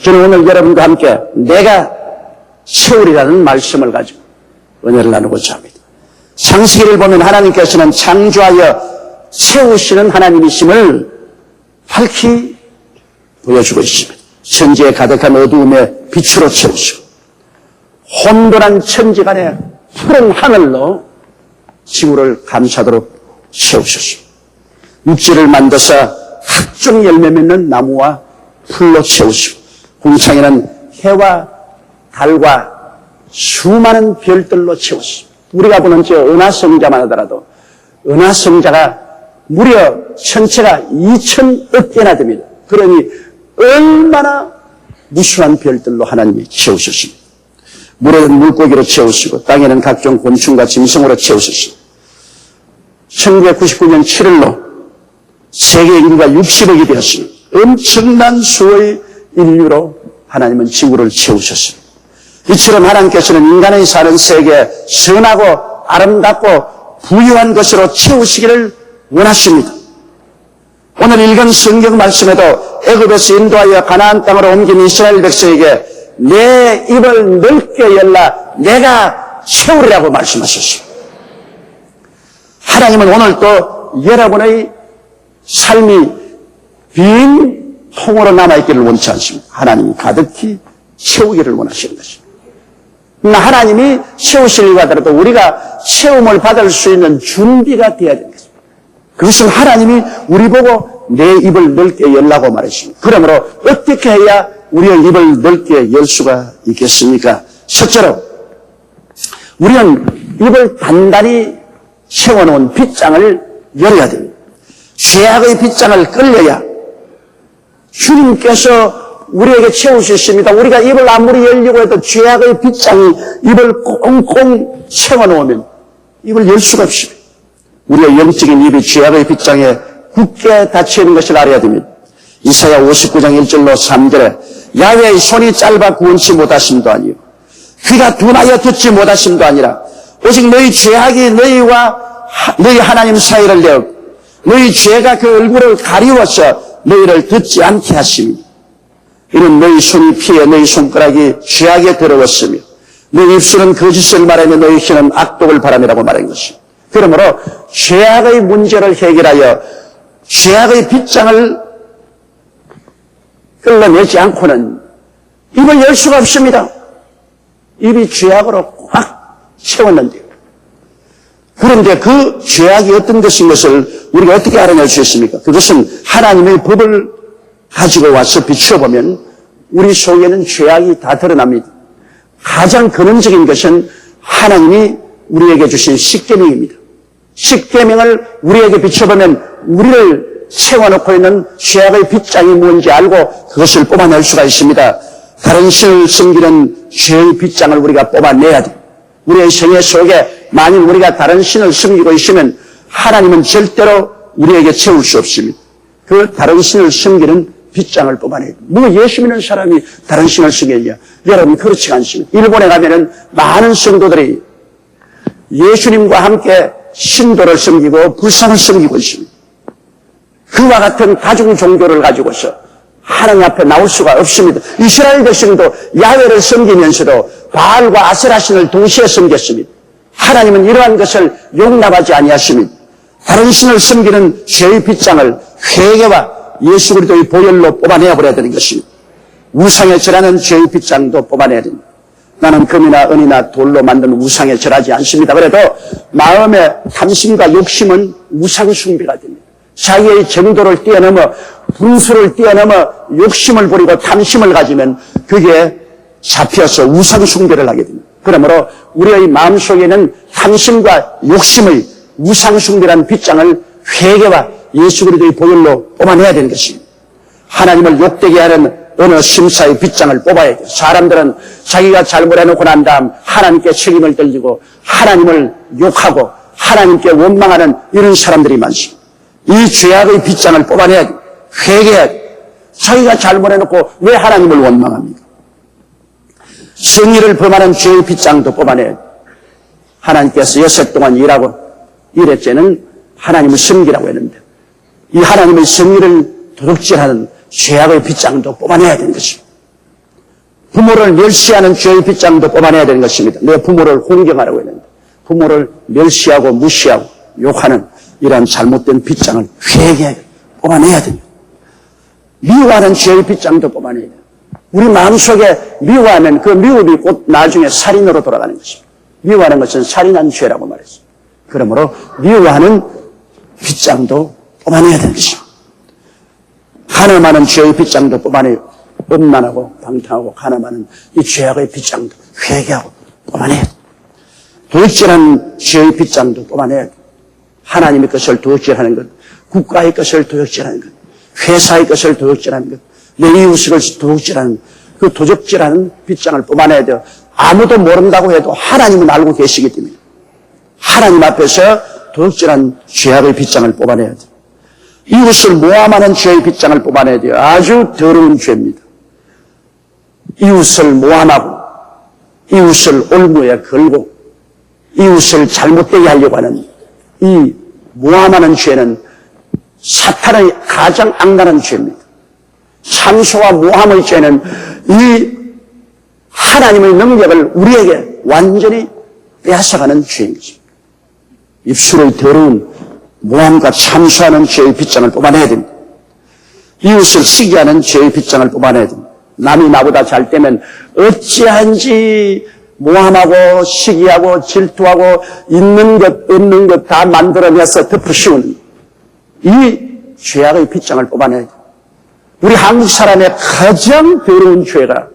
저는 오늘 여러분과 함께 내가 채우리라는 말씀을 가지고 은혜를 나누고자 합니다. 창세기를 보면 하나님께서는 창조하여 채우시는 하나님이심을 밝히 보여주고 있습니다. 천지에 가득한 어두움에 빛으로 채우시고 혼돈한 천지간에 푸른 하늘로 지구를 감싸도록 채우셨습니다. 육지를 만드사 각종 열매 맺는 나무와 풀로 채우시고 궁창에는 해와 달과 수많은 별들로 채웠습니다. 우리가 보는 저 은하성자만 하더라도 은하성자가 무려 전체가 2,000억 개나 됩니다. 그러니 얼마나 무수한 별들로 하나님이 채우셨습니다. 물에는 물고기로 채우시고 땅에는 각종 곤충과 짐승으로 채우셨습니다. 1999년 7월로 세계 인구가 60억이 되었습니다. 엄청난 수의 인류로 하나님은 지구를 채우셨습니다. 이처럼 하나님께서는 인간의 사는 세계에 선하고 아름답고 부유한 것으로 채우시기를 원하십니다. 오늘 읽은 성경 말씀에도 애굽에서 인도하여 가나안 땅으로 옮긴 이스라엘 백성에게 내 입을 넓게 열라 내가 채우리라고 말씀하셨습니다. 하나님은 오늘도 여러분의 삶이 빈 통으로 남아있기를 원치 않습니다. 하나님이 가득히 채우기를 원하시는 것입니다. 하나님이 채우시려고 하더라도 우리가 채움을 받을 수 있는 준비가 되어야 되는 것입니다. 그것은 하나님이 우리 보고 내 입을 넓게 열라고 말했습니다. 그러므로 어떻게 해야 우리의 입을 넓게 열 수가 있겠습니까? 첫째로 우리는 입을 단단히 채워놓은 빗장을 열어야 됩니다. 죄악의 빗장을 끌려야 주님께서 우리에게 채우셨습니다. 우리가 입을 아무리 열려고 해도 죄악의 빗장이 입을 꽁꽁 채워놓으면 입을 열 수가 없습니다. 우리의 영적인 입이 죄악의 빗장에 굳게 닫혀있는 것을 알아야 됩니다. 이사야 59장 1절로 3절에 야훼의 손이 짧아 구원치 못하심도 아니요 귀가 둔하여 듣지 못하심도 아니라 오직 너희 죄악이 너희와 너희 하나님 사이를 내어 너희 죄가 그 얼굴을 가리워서 너희를 듣지 않게 하심이니 이는 너희 손이 피해 너희 손가락이 죄악에 더러웠으며 너희 입술은 거짓을 말하며 너희 혀는 악독을 바람이라고 말한 것입니다. 그러므로 죄악의 문제를 해결하여 죄악의 빗장을 끌어내지 않고는 입을 열 수가 없습니다. 입이 죄악으로 꽉 채웠는데요. 그런데 그 죄악이 어떤 것인 것을 우리가 어떻게 알아낼 수 있습니까? 그것은 하나님의 법을 가지고 와서 비추어보면 우리 속에는 죄악이 다 드러납니다. 가장 근원적인 것은 하나님이 우리에게 주신 십계명입니다. 십계명을 우리에게 비춰보면 우리를 채워놓고 있는 죄악의 빗장이 뭔지 알고 그것을 뽑아낼 수가 있습니다. 다른 신을 섬기는 죄의 빗장을 우리가 뽑아내야 돼요. 우리의 생애 속에 만일 우리가 다른 신을 섬기고 있으면 하나님은 절대로 우리에게 채울 수 없습니다. 그 다른 신을 섬기는 빗장을 뽑아내야 돼요. 뭐 예수 믿는 사람이 다른 신을 섬기느냐? 여러분 그렇지 않습니다. 일본에 가면은 많은 성도들이 예수님과 함께 신도를 섬기고 불상을 섬기고 있습니다. 그와 같은 다중 종교를 가지고서 하나님 앞에 나올 수가 없습니다. 이스라엘 백성도 야훼를 섬기면서도 바알과 아세라 신을 동시에 섬겼습니다. 하나님은 이러한 것을 용납하지 아니하십니다. 다른 신을 섬기는 죄의 빗장을 회개와 예수 그리스도의 보혈로 뽑아내야 버려야 되는 것입니다. 우상에 절하는 죄의 빗장도 뽑아내야 됩니다. 나는 금이나 은이나 돌로 만든 우상에 절하지 않습니다. 그래도 마음의 탐심과 욕심은 우상 숭배가 됩니다. 자기의 정도를 뛰어넘어 분수를 뛰어넘어 욕심을 부리고 탐심을 가지면 그게 잡혀서 우상 숭배를 하게 됩니다. 그러므로 우리의 마음속에는 탐심과 욕심의 우상 숭배라는 빗장을 회개와 예수 그리스도의 보혈로 뽑아내야 되는 것입니다. 하나님을 욕되게 하는 어느 심사의 빗장을 뽑아야 돼요. 사람들은 자기가 잘못해놓고 난 다음 하나님께 책임을 돌리고 하나님을 욕하고 하나님께 원망하는 이런 사람들이 많습니다. 이 죄악의 빗장을 뽑아내야 돼요. 회개해야 돼요. 자기가 잘못해놓고 왜 하나님을 원망합니까? 성의를 범하는 죄의 빗장도 뽑아내야 돼요. 하나님께서 6일 동안 일하고 일했째는 하나님을 섬기라고 했는데 이 하나님의 성의를 도둑질하는 죄악의 빗장도 뽑아내야 되는 것입니다. 부모를 멸시하는 죄의 빗장도 뽑아내야 되는 것입니다. 내 부모를 홍경하라고 했는데 부모를 멸시하고 무시하고 욕하는 이러한 잘못된 빗장을 회개하게 뽑아내야 됩니다. 미워하는 죄의 빗장도 뽑아내야 돼요. 우리 마음속에 미워하면 그 미움이 곧 나중에 살인으로 돌아가는 것입니다. 미워하는 것은 살인한 죄라고 말했어요. 그러므로 미워하는 빗장도 뽑아내야 되는 것입니다. 가늠하는 죄의 빗장도 뽑아내요. 음란하고 방탕하고 가늠하는 이 죄악의 빗장도 회개하고 뽑아내야 돼요. 도둑질하는 죄의 빗장도 뽑아내야 돼요. 하나님의 것을 도둑질하는 것, 국가의 것을 도둑질하는 것, 회사의 것을 도둑질하는 것, 내 이웃을 도둑질하는 그 도둑질하는 빗장을 뽑아내야 돼요. 아무도 모른다고 해도 하나님은 알고 계시기 때문에 하나님 앞에서 도둑질한 죄악의 빗장을 뽑아내야 돼요. 이웃을 모함하는 죄의 빗장을 뽑아내야 돼요. 아주 더러운 죄입니다. 이웃을 모함하고 이웃을 올무에 걸고 이웃을 잘못되게 하려고 하는 이 모함하는 죄는 사탄의 가장 악랄한 죄입니다. 참소와 모함의 죄는 이 하나님의 능력을 우리에게 완전히 빼앗아가는 죄인 것입니다. 입술의 더러운 모함과 참소하는 죄의 빗장을 뽑아내야 됩니다. 이웃을 시기하는 죄의 빗장을 뽑아내야 됩니다. 남이 나보다 잘 되면 어찌한지 모함하고 시기하고 질투하고 있는 것 없는 것 다 만들어내서 덮어씌우는 이 죄악의 빗장을 뽑아내야 돼요. 우리 한국 사람의 가장 더러운 죄가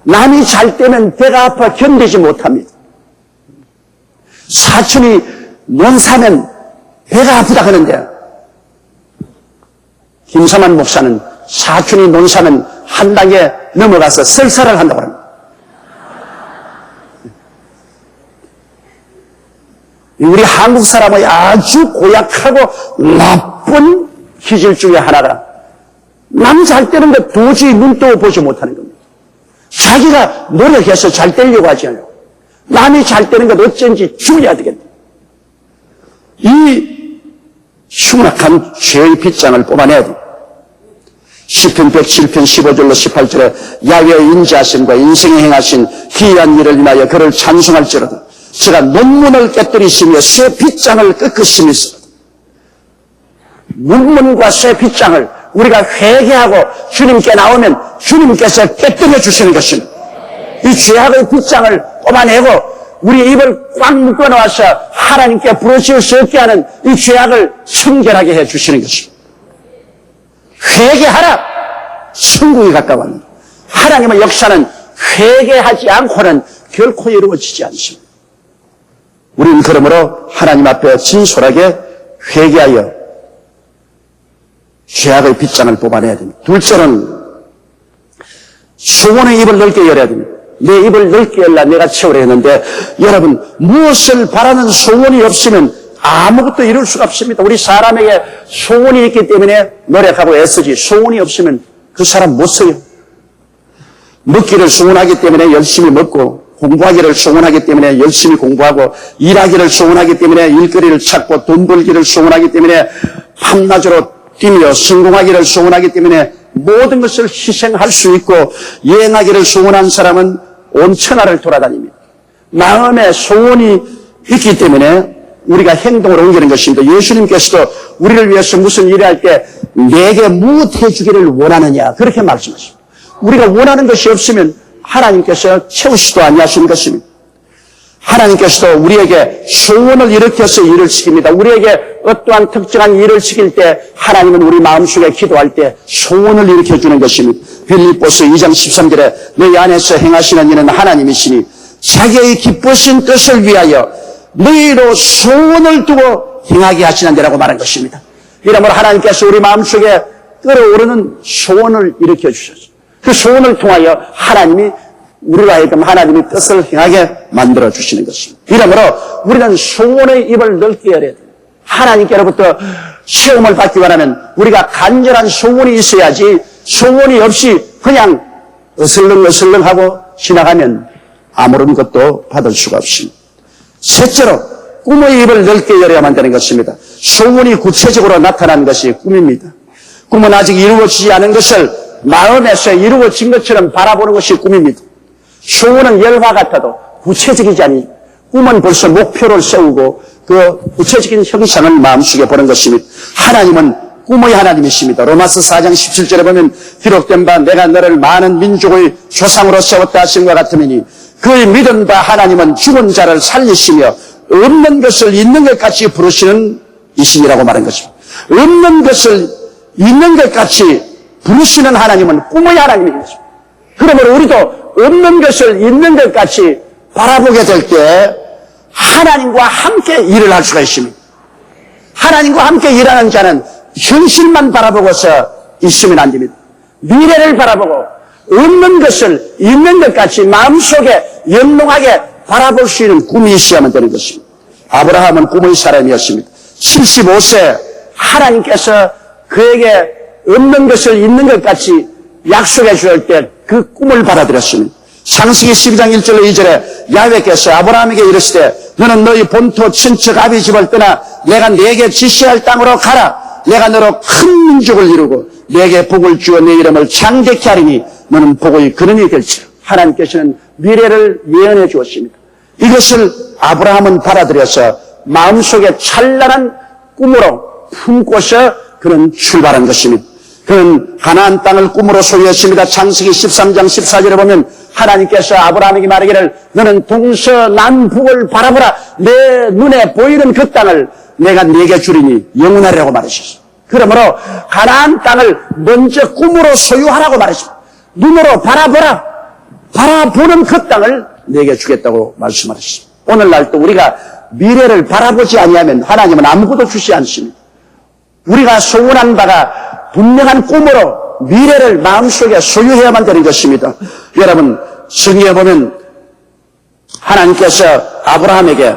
남이 잘 되면 배가 아파 견디지 못합니다. 사촌이 논 사면 배가 아프다 하는데 김사만 목사는 사촌이 논 사면 한 단계 넘어가서 설사를 한다고 합니다. 우리 한국 사람의 아주 고약하고 나쁜 기질 중에 하나가 남 잘 되는 거 도저히 눈도 보지 못하는 겁니다. 자기가 노력해서 잘 되려고 하지 않아요. 남이 잘 되는 것 어쩐지 죽여야 되겠네. 이 흉악한 죄의 빗장을 뽑아내야 돼요. 시편 107편 15절로 18절에 야훼의 인자하심과 인생에 행하신 기이한 일을 인하여 그를 찬송할지로다. 제가 논문을 깨뜨리시며 쇠 빗장을 꺾으시면서 논문과 쇠 빗장을 우리가 회개하고 주님께 나오면 주님께서 깨뜨려 주시는 것입니다. 이 죄악의 빗장을 뽑아내고 우리 입을 꽉 묶어놓아서 하나님께 부르실 수 없게 하는 이 죄악을 청결하게 해 주시는 것입니다. 회개하라! 천국이 가까웠는데 하나님의 역사는 회개하지 않고는 결코 이루어지지 않습니다. 우리는 그러므로 하나님 앞에 진솔하게 회개하여 죄악의 빗장을 뽑아내야 됩니다. 둘째는 소원의 입을 넓게 열어야 됩니다. 내 입을 넓게 열라 내가 채우려 했는데 여러분 무엇을 바라는 소원이 없으면 아무것도 이룰 수가 없습니다. 우리 사람에게 소원이 있기 때문에 노력하고 애쓰지 소원이 없으면 그 사람 못 써요. 먹기를 소원하기 때문에 열심히 먹고 공부하기를 소원하기 때문에 열심히 공부하고 일하기를 소원하기 때문에 일거리를 찾고 돈 벌기를 소원하기 때문에 밤낮으로 뛰며 성공하기를 소원하기 때문에 모든 것을 희생할 수 있고 여행하기를 소원한 사람은 온 천하를 돌아다닙니다. 마음에 소원이 있기 때문에 우리가 행동을 옮기는 것입니다. 예수님께서도 우리를 위해서 무슨 일을 할 때 내게 무엇 해주기를 원하느냐 그렇게 말씀하십니다. 우리가 원하는 것이 없으면 하나님께서 채우시도 아니하시는 것입니다. 하나님께서도 우리에게 소원을 일으켜서 일을 시킵니다. 우리에게 어떠한 특정한 일을 시킬 때 하나님은 우리 마음속에 기도할 때 소원을 일으켜주는 것입니다. 빌립보서 2장 13절에 너희 안에서 행하시는 이는 하나님이시니 자기의 기쁘신 뜻을 위하여 너희로 소원을 두고 행하게 하시는 데라고 말한 것입니다. 이러므로 하나님께서 우리 마음속에 끓어오르는 소원을 일으켜 주셨습니다. 그 소원을 통하여 하나님이 우리가 하여금 하나님의 뜻을 행하게 만들어 주시는 것입니다. 이러므로 우리는 소원의 입을 넓게 열어야 돼요. 하나님께로부터 체험을 받기 원하면 우리가 간절한 소원이 있어야지 소원이 없이 그냥 어슬렁어슬렁하고 지나가면 아무런 것도 받을 수가 없습니다. 셋째로 꿈의 입을 넓게 열어야만 되는 것입니다. 소원이 구체적으로 나타나는 것이 꿈입니다. 꿈은 아직 이루어지지 않은 것을 마음에서 이루어진 것처럼 바라보는 것이 꿈입니다. 소원은 열화 같아도 구체적이지 않니 꿈은 벌써 목표를 세우고 그 구체적인 형상을 마음속에 보는 것입니다. 하나님은 꿈의 하나님이십니다. 로마서 4장 17절에 보면 기록된 바 내가 너를 많은 민족의 조상으로 세웠다 하신 것 같으니 그의 믿은 바 하나님은 죽은 자를 살리시며 없는 것을 있는 것 같이 부르시는 이신이라고 말한 것입니다. 없는 것을 있는 것 같이 부르시는 하나님은 꿈의 하나님인 것입니다. 그러므로 우리도 없는 것을 있는 것 같이 바라보게 될 때 하나님과 함께 일을 할 수가 있습니다. 하나님과 함께 일하는 자는 현실만 바라보고서 있으면 안 됩니다. 미래를 바라보고 없는 것을 있는 것 같이 마음속에 영롱하게 바라볼 수 있는 꿈이 있어야만 되는 것입니다. 아브라함은 꿈의 사람이었습니다. 75세 하나님께서 그에게 없는 것을 있는 것 같이 약속해 주실 때 그 꿈을 받아들였습니다. 창세기 12장 1절로 2절에 야훼께서 아브라함에게 이르시되 너는 너희 본토 친척 아비 집을 떠나 내가 네게 지시할 땅으로 가라. 내가 너로 큰 민족을 이루고 네게 복을 주어 네 이름을 창대케 하리니 너는 복의 근원이 될지라. 하나님께서는 미래를 예언해 주었습니다. 이것을 아브라함은 받아들여서 마음속에 찬란한 꿈으로 품고서 그는 출발한 것입니다. 그는 가나안 땅을 꿈으로 소유했습니다. 창세기 13장 14절에 보면 하나님께서 아브라함에게 말하기를 너는 동서남북을 바라보라. 내 눈에 보이는 그 땅을 내가 네게 주리니 영원하리라고 말하셨어요. 그러므로 가나안 땅을 먼저 꿈으로 소유하라고 말했습니다. 눈으로 바라보라. 바라보는 그 땅을 네게 주겠다고 말씀하셨습니다. 오늘날도 우리가 미래를 바라보지 아니하면 하나님은 아무것도 주시 않습니다. 우리가 소원한 바가 분명한 꿈으로 미래를 마음속에 소유해야만 되는 것입니다. 여러분, 성경에 보면 하나님께서 아브라함에게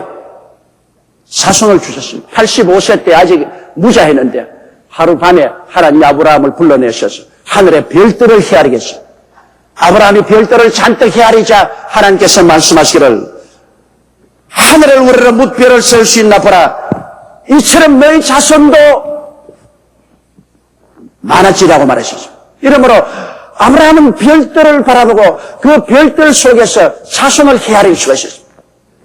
자손을 주셨습니다. 85세 때 아직 무자했는데 하룻밤에 하나님이 아브라함을 불러내셔서 하늘의 별들을 헤아리겠어요. 아브라함이 별들을 잔뜩 헤아리자 하나님께서 말씀하시기를 하늘을 우러러 뭇별을 셀 수 있나 보라. 이처럼 너희 자손도 많아지라고 말하셨죠. 이러므로 아브라함은 별들을 바라보고 그 별들 속에서 자손을 헤아릴 수가 있었습니다.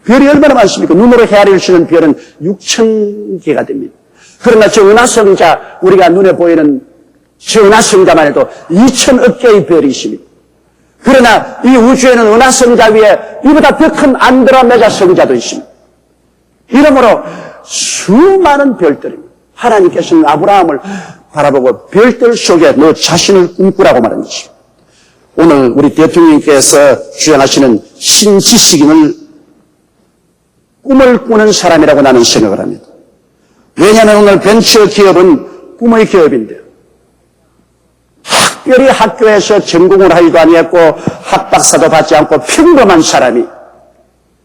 별이 얼마나 많습니까? 눈으로 헤아릴 수 있는 별은 6,000개가 됩니다. 그러나 저 은하성자, 우리가 눈에 보이는 저 은하성자만 해도 2,000억 개의 별이 있습니다. 그러나 이 우주에는 은하성자 위에 이보다 더 큰 안드로메다 성자도 있습니다. 이러므로 수많은 별들입니다. 하나님께서는 아브라함을 바라보고 별들 속에 너 자신을 꿈꾸라고 말한 것입니다. 오늘 우리 대통령께서 주장하시는 신지식인을 꿈을 꾸는 사람이라고 나는 생각을 합니다. 왜냐하면 오늘 벤처 기업은 꿈의 기업인데요. 특별히 학교에서 전공을 하기도 아니했고 학박사도 받지 않고 평범한 사람이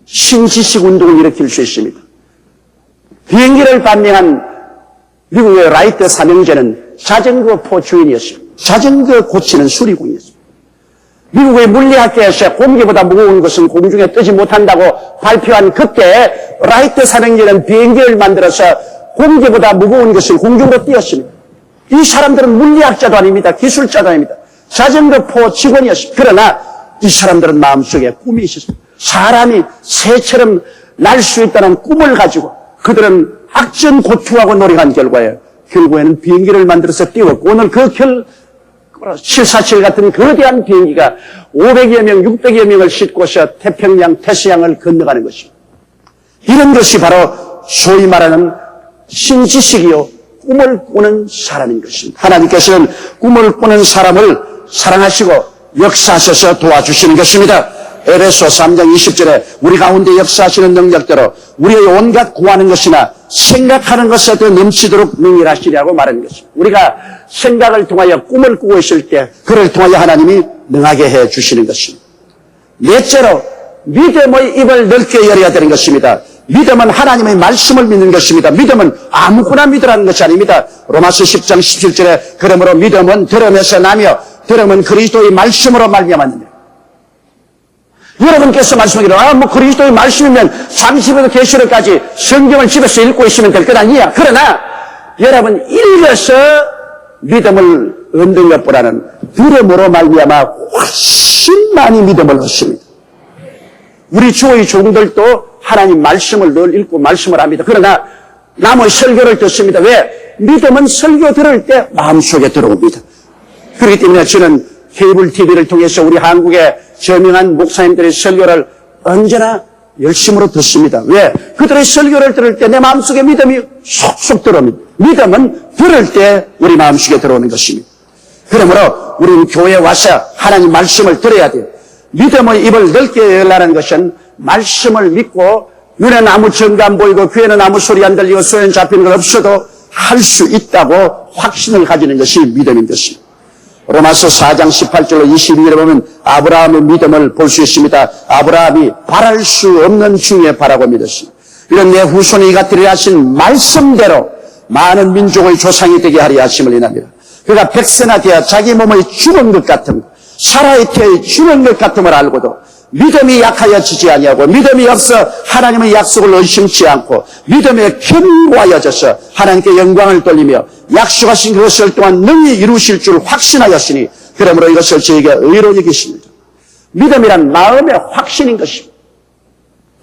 신지식 운동을 일으킬 수 있습니다. 비행기를 발명한 미국의 라이트 삼형제는 자전거 포 주인이었습니다. 자전거 고치는 수리공이었습니다. 미국의 물리학계에서 공기보다 무거운 것은 공중에 뜨지 못한다고 발표한 그때 라이트 삼형제는 비행기를 만들어서 공기보다 무거운 것을 공중으로 띄웠습니다. 이 사람들은 물리학자도 아닙니다. 기술자도 아닙니다. 자전거 포 직원이었습니다. 그러나 이 사람들은 마음속에 꿈이 있었습니다. 사람이 새처럼 날 수 있다는 꿈을 가지고 그들은 악전고투하고 노력한 결과에 결국에는 비행기를 만들어서 띄웠고 오늘 그 747 같은 거대한 비행기가 500여 명, 600여 명을 싣고서 태평양, 태서양을 건너가는 것입니다. 이런 것이 바로 소위 말하는 신지식이요 꿈을 꾸는 사람인 것입니다. 하나님께서는 꿈을 꾸는 사람을 사랑하시고 역사하셔서 도와주시는 것입니다. 에베소 3장 20절에 우리 가운데 역사하시는 능력대로 우리의 온갖 구하는 것이나 생각하는 것에 더 넘치도록 능일하시리라고 말하는 것입니다. 우리가 생각을 통하여 꿈을 꾸고 있을 때 그를 통하여 하나님이 능하게 해주시는 것입니다. 넷째로 믿음의 입을 넓게 열어야 되는 것입니다. 믿음은 하나님의 말씀을 믿는 것입니다. 믿음은 아무거나 믿으라는 것이 아닙니다. 로마서 10장 17절에 그러므로 믿음은 들음에서 나며 들음은 그리스도의 말씀으로 말미암았느니라. 여러분께서 말씀하기를 그리스도의 말씀이면 잠시부터 계시록까지 성경을 집에서 읽고 있으면 될 것 아니야. 그러나 여러분 읽어서 믿음을 얻는 것보다는 들음으로 말미암아 훨씬 많이 믿음을 얻습니다. 우리 주의 종들도 하나님 말씀을 늘 읽고 말씀을 합니다. 그러나 남의 설교를 듣습니다. 왜? 믿음은 설교 들을 때 마음속에 들어옵니다. 그렇기 때문에 저는 케이블 TV를 통해서 우리 한국의 저명한 목사님들의 설교를 언제나 열심으로 듣습니다. 왜? 그들의 설교를 들을 때 내 마음속에 믿음이 쏙쏙 들어옵니다. 믿음은 들을 때 우리 마음속에 들어오는 것입니다. 그러므로 우리는 교회에 와서 하나님 말씀을 들어야 돼요. 믿음의 입을 넓게 열라는 것은 말씀을 믿고 눈에는 아무 증거 안 보이고 귀에는 아무 소리 안 들리고 손에 잡히는 건 없어도 할 수 있다고 확신을 가지는 것이 믿음인 것입니다. 로마서 4장 18절로 22절에 보면 아브라함의 믿음을 볼 수 있습니다. 아브라함이 바랄 수 없는 중에 바라고 믿었습니다. 이런 내 후손이 이같으리라 하신 말씀대로 많은 민족의 조상이 되게 하리 하심을 인합니다. 그가 백세나 되어 자기 몸의 죽은 것 같은 사라의 태의 죽은 것 같음을 알고도 믿음이 약하여지지 아니하고 믿음이 없어 하나님의 약속을 의심치 않고 믿음에 견고하여져서 하나님께 영광을 돌리며 약속하신 그것을 또한 능히 이루실 줄 확신하였으니 그러므로 이것을 저에게 의로 여기십니다. 믿음이란 마음의 확신인 것입니다.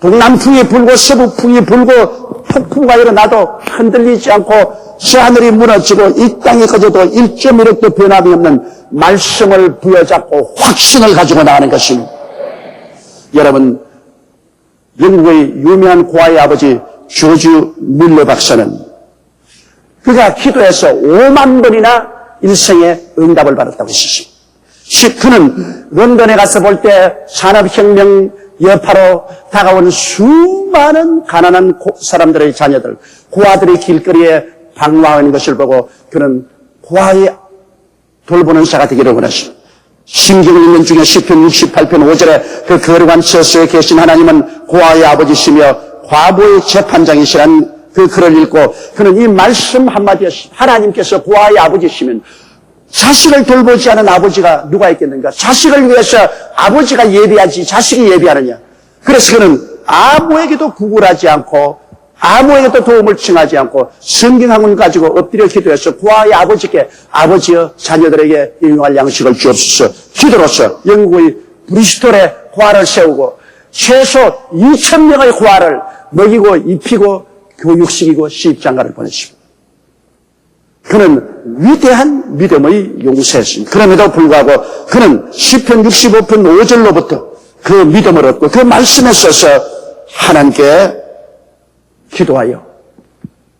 동남풍이 불고 서북풍이 불고 폭풍과 일어나도 흔들리지 않고 저 하늘이 무너지고 이 땅이 꺼져도 1.1억도 변함이 없는 말씀을 부여잡고 확신을 가지고 나가는 것입니다. 여러분, 영국의 유명한 고아의 아버지 조지 밀러 박사는 그가 기도해서 5만 번이나 일생에 응답을 받았다고 했습니다. 그는 런던에 가서 볼 때 산업혁명 여파로 다가온 수많은 가난한 사람들의 자녀들, 고아들이 길거리에 방황하는 것을 보고 그는 고아의 돌보는 자가 되기를 원하십니다. 신경을 읽는 중에 시편 68편 5절에 그 거룩한 처소에 계신 하나님은 고아의 아버지시며 과부의 재판장이시라는 그 글을 읽고 그는 이 말씀 한마디에 하나님께서 고아의 아버지시면 자식을 돌보지 않은 아버지가 누가 있겠는가? 자식을 위해서 아버지가 예비하지 자식이 예비하느냐? 그래서 그는 아무에게도 구걸하지 않고 아무에게도 도움을 청하지 않고 성경학문을 가지고 엎드려 기도해서 고아의 아버지께 아버지여 자녀들에게 일용할 양식을 주옵소서 기도로서 영국의 브리스톨에 고아를 세우고 최소 2,000명의 고아를 먹이고 입히고 교육시키고 시집장가를 보냈습니다. 그는 위대한 믿음의 용사였습니다. 그럼에도 불구하고 그는 시편 65편 5절로부터 그 믿음을 얻고 그 말씀에 써서 하나님께 기도하여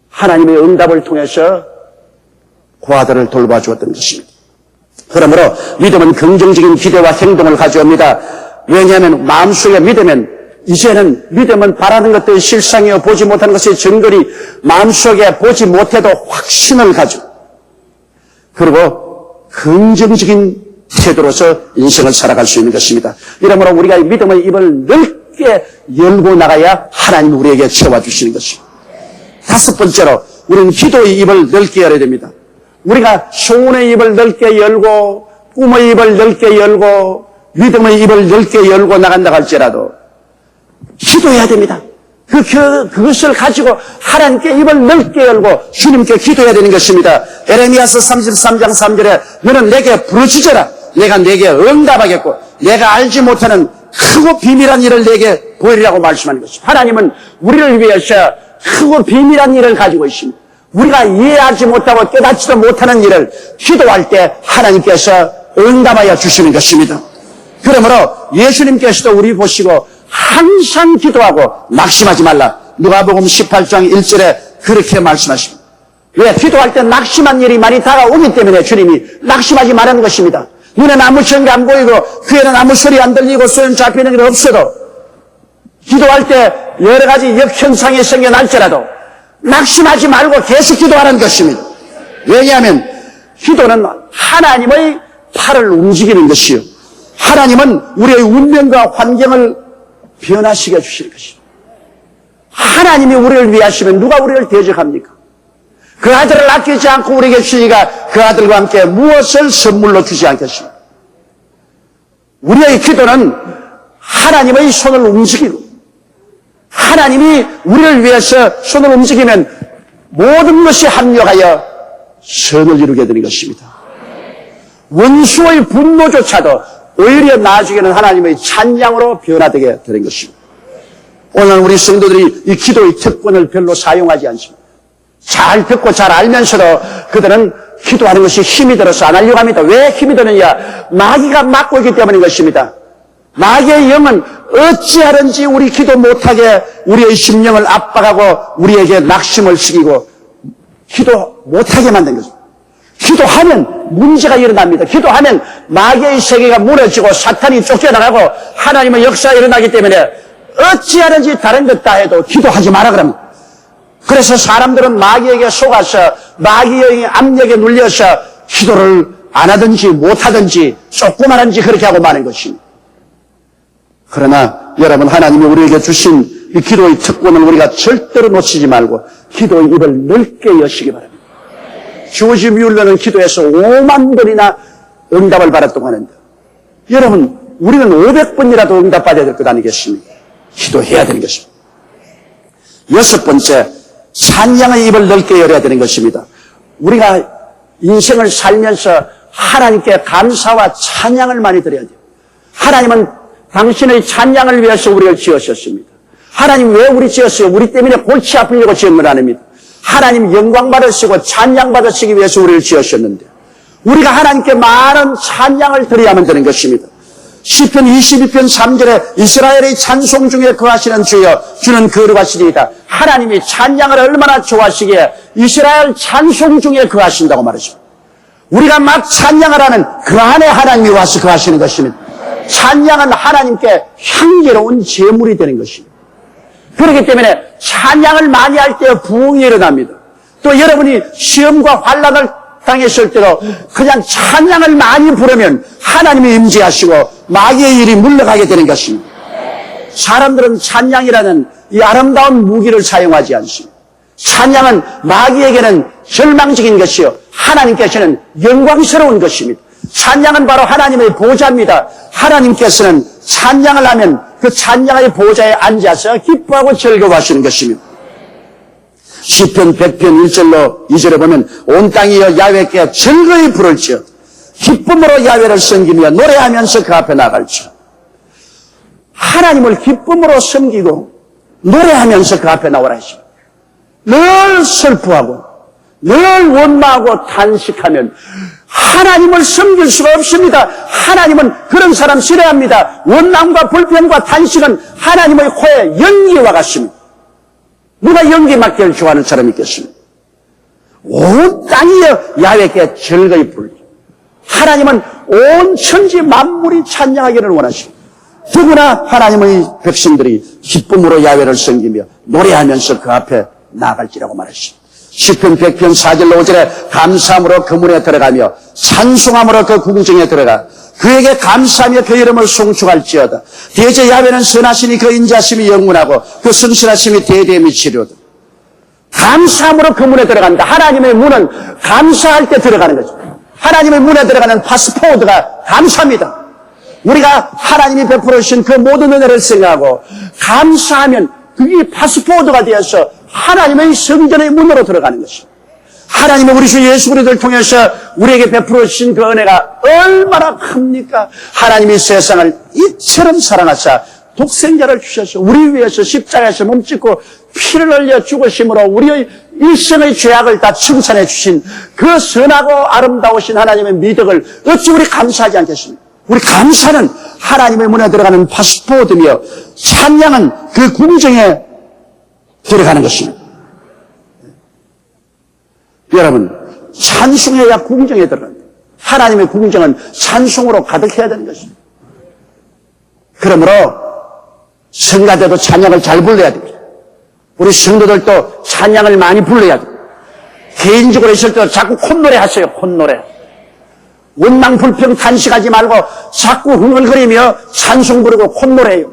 하나님의 응답을 통해서 고아들을 돌봐주었던 것입니다. 그러므로 믿음은 긍정적인 기대와 행동을 가져옵니다. 왜냐하면 마음속에 믿으면 이제는 믿음은 바라는 것들이 실상이요 보지 못하는 것의 증거리 마음속에 보지 못해도 확신을 가지고 그리고 긍정적인 태도로서 인생을 살아갈 수 있는 것입니다. 이러므로 우리가 믿음의 입을 넓게 열고 나가야 하나님이 우리에게 채워주시는 것입니다. 다섯 번째로 우리는 기도의 입을 넓게 열어야 됩니다. 우리가 소원의 입을 넓게 열고 꿈의 입을 넓게 열고 믿음의 입을 넓게 열고 나간다 할지라도 기도해야 됩니다. 그것을 가지고 하나님께 입을 넓게 열고 주님께 기도해야 되는 것입니다. 에레미야서 33장 3절에 너는 내게 부르짖어라. 내가 내게 응답하겠고 내가 알지 못하는 크고 비밀한 일을 내게 보이리라고 말씀하는 것입니다. 하나님은 우리를 위해서 크고 비밀한 일을 가지고 있습니다. 우리가 이해하지 못하고 깨닫지도 못하는 일을 기도할 때 하나님께서 응답하여 주시는 것입니다. 그러므로 예수님께서도 우리 보시고 항상 기도하고 낙심하지 말라. 누가복음 18장 1절에 그렇게 말씀하십니다. 왜? 기도할 때 낙심한 일이 많이 다가오기 때문에 주님이 낙심하지 말라는 것입니다. 눈에는 아무 증거 안 보이고 귀에는 아무 소리 안 들리고 손에 잡히는 게 없어도 기도할 때 여러 가지 역현상이 생겨날지라도 낙심하지 말고 계속 기도하라는 것입니다. 왜냐하면 기도는 하나님의 팔을 움직이는 것이요 하나님은 우리의 운명과 환경을 변화시켜 주시는 것입니다. 하나님이 우리를 위하시면 누가 우리를 대적합니까? 그 아들을 아끼지 않고 우리에게 주시니까 그 아들과 함께 무엇을 선물로 주지 않겠습니까? 우리의 기도는 하나님의 손을 움직이고 하나님이 우리를 위해서 손을 움직이면 모든 것이 합력하여 선을 이루게 되는 것입니다. 원수의 분노조차도 오히려 나중에는 하나님의 찬양으로 변화되게 되는 것입니다. 오늘 우리 성도들이 이 기도의 특권을 별로 사용하지 않습니다. 잘 듣고 잘 알면서도 그들은 기도하는 것이 힘이 들어서 안 하려고 합니다. 왜 힘이 드느냐? 마귀가 막고 있기 때문인 것입니다. 마귀의 영은 어찌하든지 우리 기도 못하게 우리의 심령을 압박하고 우리에게 낙심을 시키고 기도 못하게 만든 것입니다. 기도하면 문제가 일어납니다. 기도하면 마귀의 세계가 무너지고 사탄이 쫓겨나가고 하나님의 역사가 일어나기 때문에 어찌하든지 다른 것 다 해도 기도하지 마라 그럽니다. 그래서 사람들은 마귀에게 속아서 마귀의 압력에 눌려서 기도를 안 하든지 못하든지 조금 하든지 그렇게 하고 마는 것입니다. 그러나 여러분, 하나님이 우리에게 주신 이 기도의 특권을 우리가 절대로 놓치지 말고 기도의 입을 넓게 여시기 바랍니다. 조지 뮬러는 기도에서 5만 번이나 응답을 받았다고 하는데, 여러분, 우리는 500번이라도 응답받아야 될 것 아니겠습니까? 기도해야 되는 것입니다. 6번째, 찬양의 입을 넓게 열어야 되는 것입니다. 우리가 인생을 살면서 하나님께 감사와 찬양을 많이 드려야 돼요. 하나님은 당신의 찬양을 위해서 우리를 지으셨습니다. 하나님 왜 우리 지었어요? 우리 때문에 골치 아프려고 지은 건 아닙니다. 하나님 영광 받으시고 찬양 받으시기 위해서 우리를 지으셨는데, 우리가 하나님께 많은 찬양을 드려야만 되는 것입니다. 시편 22편 3절에 이스라엘의 찬송 중에 거하시는 주여, 주는 거룩하시리이다. 하나님이 찬양을 얼마나 좋아하시기에 이스라엘 찬송 중에 거하신다고 말하십니다. 우리가 막 찬양을 하면 그 안에 하나님이 와서 거하시는 것입니다. 찬양은 하나님께 향기로운 제물이 되는 것입니다. 그렇기 때문에 찬양을 많이 할 때 부흥이 일어납니다. 또 여러분이 시험과 환난을 당했을 때도 그냥 찬양을 많이 부르면 하나님이 임재하시고 마귀의 일이 물러가게 되는 것입니다. 사람들은 찬양이라는 이 아름다운 무기를 사용하지 않습니다. 찬양은 마귀에게는 절망적인 것이요, 하나님께서는 영광스러운 것입니다. 찬양은 바로 하나님의 보좌입니다. 하나님께서는 찬양을 하면 그 찬양의 보좌에 앉아서 기뻐하고 즐거워하시는 것입니다. 시편 100편 1절로 2절에 보면 온 땅이여 야훼께 즐거이 부를지어 기쁨으로 야훼를 섬기며 노래하면서 그 앞에 나갈지어. 하나님을 기쁨으로 섬기고 노래하면서 그 앞에 나오라 하십니다. 늘 슬퍼하고 늘 원망하고 탄식하면 하나님을 섬길 수가 없습니다. 하나님은 그런 사람 싫어합니다. 원망과 불평과 탄식은 하나님의 코에 연기와 같습니다. 누가 연기 맡기를 좋아하는 사람이 있겠습니까? 온 땅이여 야훼께 즐거이 부르리. 하나님은 온 천지 만물이 찬양하기를 원하십니다. 누구나 하나님의 백성들이 기쁨으로 야훼를 섬기며 노래하면서 그 앞에 나아갈지라고 말하십니다. 시편 100편 4절로 5절에 감사함으로 그 문에 들어가며 찬송함으로 그 궁정에 들어가 그에게 감사하며 그 이름을 송축할지어다. 대저 야훼는 선하시니 그 인자심이 영원하고 그 성실하심이 대대에 미치리로다. 감사함으로 그 문에 들어간다. 하나님의 문은 감사할 때 들어가는 거죠. 하나님의 문에 들어가는 파스포드가 감사입니다. 우리가 하나님이 베풀어 주신 그 모든 은혜를 생각하고 감사하면 그게 파스포드가 되어서 하나님의 성전의 문으로 들어가는 것입니다. 하나님은 우리 주 예수 그리스도를 통해서 우리에게 베풀어 주신 그 은혜가 얼마나 큽니까? 하나님이 세상을 이처럼 사랑하사 독생자를 주셔서 우리 위해서 십자가에서 몸짓고 피를 흘려 죽으심으로 우리의 일생의 죄악을 다 청산해 주신 그 선하고 아름다우신 하나님의 미덕을 어찌 우리 감사하지 않겠습니까? 우리 감사는 하나님의 문에 들어가는 파스포드며 찬양은 그 궁정에 들어가는 것입니다. 여러분, 찬송해야 궁정에 들어갑니다. 하나님의 궁정은 찬송으로 가득해야 되는 것입니다. 그러므로 성가대도 찬양을 잘 불러야 됩니다. 우리 성도들도 찬양을 많이 불러야 됩니다. 개인적으로 있을 때도 자꾸 콧노래 하세요. 콧노래. 원망 불평 탄식하지 말고 자꾸 흥얼거리며 찬송 부르고 콧노래해요.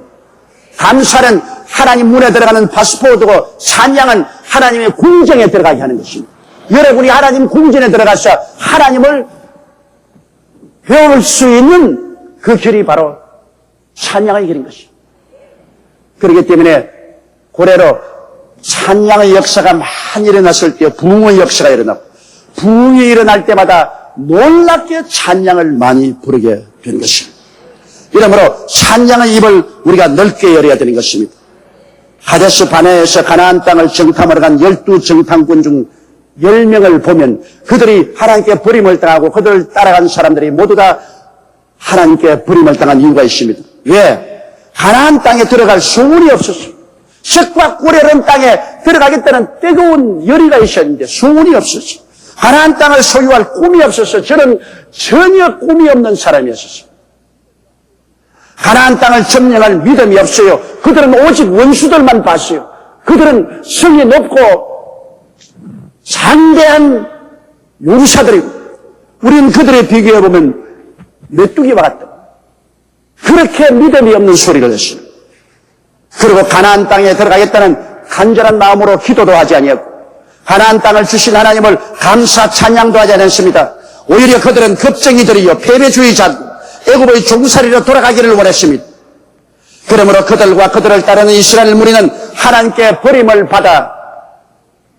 감사는 하나님 문에 들어가는 파스포드고 찬양은 하나님의 궁정에 들어가게 하는 것입니다. 여러분이 하나님 궁전에 들어가서 하나님을 배울 수 있는 그 길이 바로 찬양의 길인 것입니다. 그렇기 때문에 고래로 찬양의 역사가 많이 일어났을 때 부흥의 역사가 일어나고 부흥이 일어날 때마다 놀랍게 찬양을 많이 부르게 된 것입니다. 이러므로 찬양의 입을 우리가 넓게 열어야 되는 것입니다. 하데스 바네아에서 가나안 땅을 정탐하러 간 12정탐꾼 중 10명을 보면 그들이 하나님께 버림을 당하고 그들을 따라간 사람들이 모두 다 하나님께 버림을 당한 이유가 있습니다. 왜? 가나안 땅에 들어갈 소원이 없었어요. 썩과 꿀이라는 땅에 들어가겠다는 뜨거운 열의가 있었는데 소원이 없었어요. 가나안 땅을 소유할 꿈이 없었어요. 저는 전혀 꿈이 없는 사람이었어요. 가나안 땅을 점령할 믿음이 없어요. 그들은 오직 원수들만 봤어요. 그들은 성이 높고 장대한 요루사들이고 우리는 그들에 비교해보면 메뚜기와 같다. 그렇게 믿음이 없는 소리를 했어요. 그리고 가나안 땅에 들어가겠다는 간절한 마음으로 기도도 하지 아니었고 가나안 땅을 주신 하나님을 감사 찬양도 하지 않았습니다. 오히려 그들은 겁쟁이들이요 패배주의자고 애굽의 종살이로 돌아가기를 원했습니다. 그러므로 그들과 그들을 따르는 이스라엘 무리는 하나님께 버림을 받아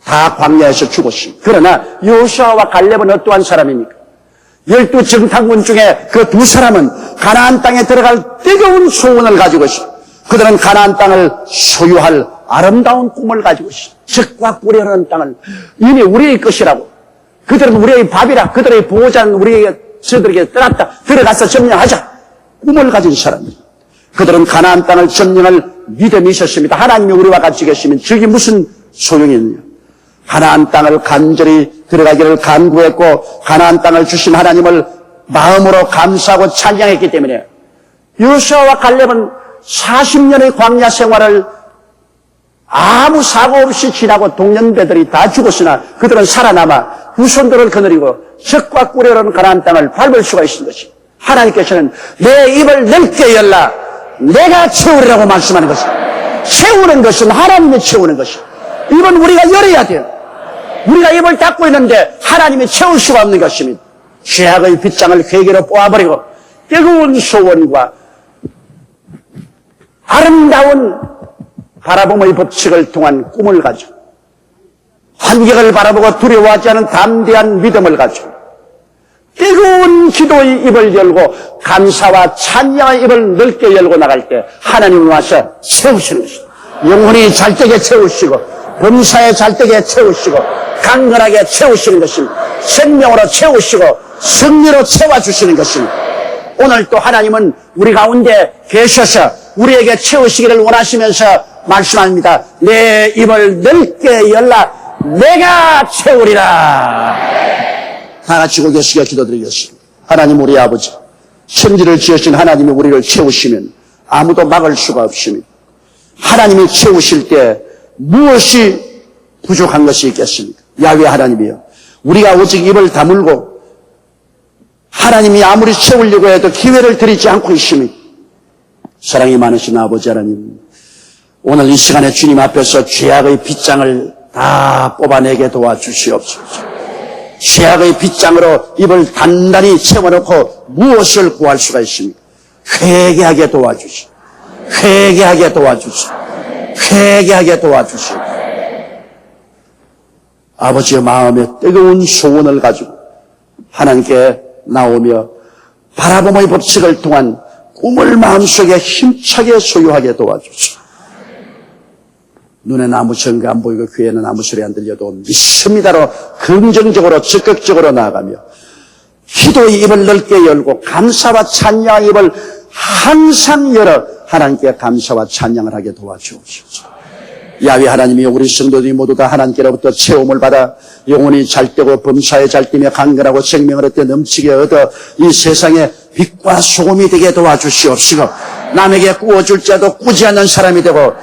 다 광야에서 죽었습니다. 그러나 여호수아와 갈렙은 어떠한 사람입니까? 12정탐꾼 중에 그 두 사람은 가나안 땅에 들어갈 뜨거운 소원을 가지고 있습니다. 그들은 가나안 땅을 소유할 아름다운 꿈을 가지고 있습니다. 젖과 꿀이 흐르는 땅을 이미 우리의 것이라고. 그들은 우리의 밥이라. 그들의 보호자는 저들에게 떠났다. 들어가서 점령하자. 꿈을 가진 사람입니다. 그들은 가나안 땅을 점령할 믿음이 있었습니다. 하나님이 우리와 같이 계시면 저게 무슨 소용이 있느냐. 가나안 땅을 간절히 들어가기를 간구했고 가나안 땅을 주신 하나님을 마음으로 감사하고 찬양했기 때문에 여호수아와 갈렙은 40년의 광야 생활을 아무 사고 없이 지나고 동년배들이 다 죽었으나 그들은 살아남아 후손들을 거느리고 젖과 꿀이 흐르는 가나안 땅을 밟을 수가 있는 것이 하나님께서는 내 입을 넓게 열라 내가 채우리라고 말씀하는 것입니다. 채우는 것은 하나님이 채우는 것입니다. 입은 우리가 열어야 돼요. 우리가 입을 닫고 있는데 하나님이 채울 수가 없는 것입니다. 죄악의 빗장을 회개로 뽑아버리고 뜨거운 소원과 아름다운 바라봄의 법칙을 통한 꿈을 가지고 환경을 바라보고 두려워하지 않은 담대한 믿음을 가지고 뜨거운 기도의 입을 열고 감사와 찬양의 입을 넓게 열고 나갈 때 하나님이 와서 채우시는 것입니다. 영혼이 잘되게 채우시고 범사에 잘되게 채우시고 강건하게 채우시는 것입니다. 생명으로 채우시고 승리로 채워주시는 것입니다. 오늘 또 하나님은 우리 가운데 계셔서 우리에게 채우시기를 원하시면서 말씀합니다. 내 입을 넓게 열라 내가 채우리라. 다 같이 고개 숙여 기도드리겠습니다. 하나님 우리 아버지 천지를 지으신 하나님이 우리를 채우시면 아무도 막을 수가 없습니다. 하나님이 채우실 때 무엇이 부족한 것이 있겠습니까? 야훼 하나님이여 우리가 오직 입을 다물고 하나님이 아무리 채우려고 해도 기회를 드리지 않고 있습니다. 사랑이 많으신 아버지 하나님 오늘 이 시간에 주님 앞에서 죄악의 빗장을 다 뽑아내게 도와주시옵소서. 죄악의 빗장으로 입을 단단히 채워놓고 무엇을 구할 수가 있습니까? 회개하게 도와주시오. 회개하게 도와주시오. 회개하게 도와주시오. 아버지의 마음에 뜨거운 소원을 가지고 하나님께 나오며 바라봄의 법칙을 통한 꿈을 마음속에 힘차게 소유하게 도와주시오. 눈에는 아무 증거 안 보이고 귀에는 아무 소리 안 들려도 믿습니다로 긍정적으로 적극적으로 나아가며 기도의 입을 넓게 열고 감사와 찬양의 입을 항상 열어 하나님께 감사와 찬양을 하게 도와주옵소서. 야훼 하나님이 우리 성도들이 모두 다 하나님께로부터 채움을 받아 영혼이 잘되고 범사에 잘되며 강건하고 생명을 얻되 넘치게 얻어 이 세상에 빛과 소금이 되게 도와주시옵시고 남에게 꾸어줄 자도 꾸지 않는 사람이 되고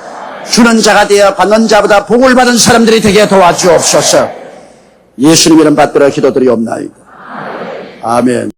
주는 자가 되어 받는 자보다 복을 받은 사람들이 되게 도와주옵소서. 예수님 이름 받들어 기도드리옵나이다. 아멘.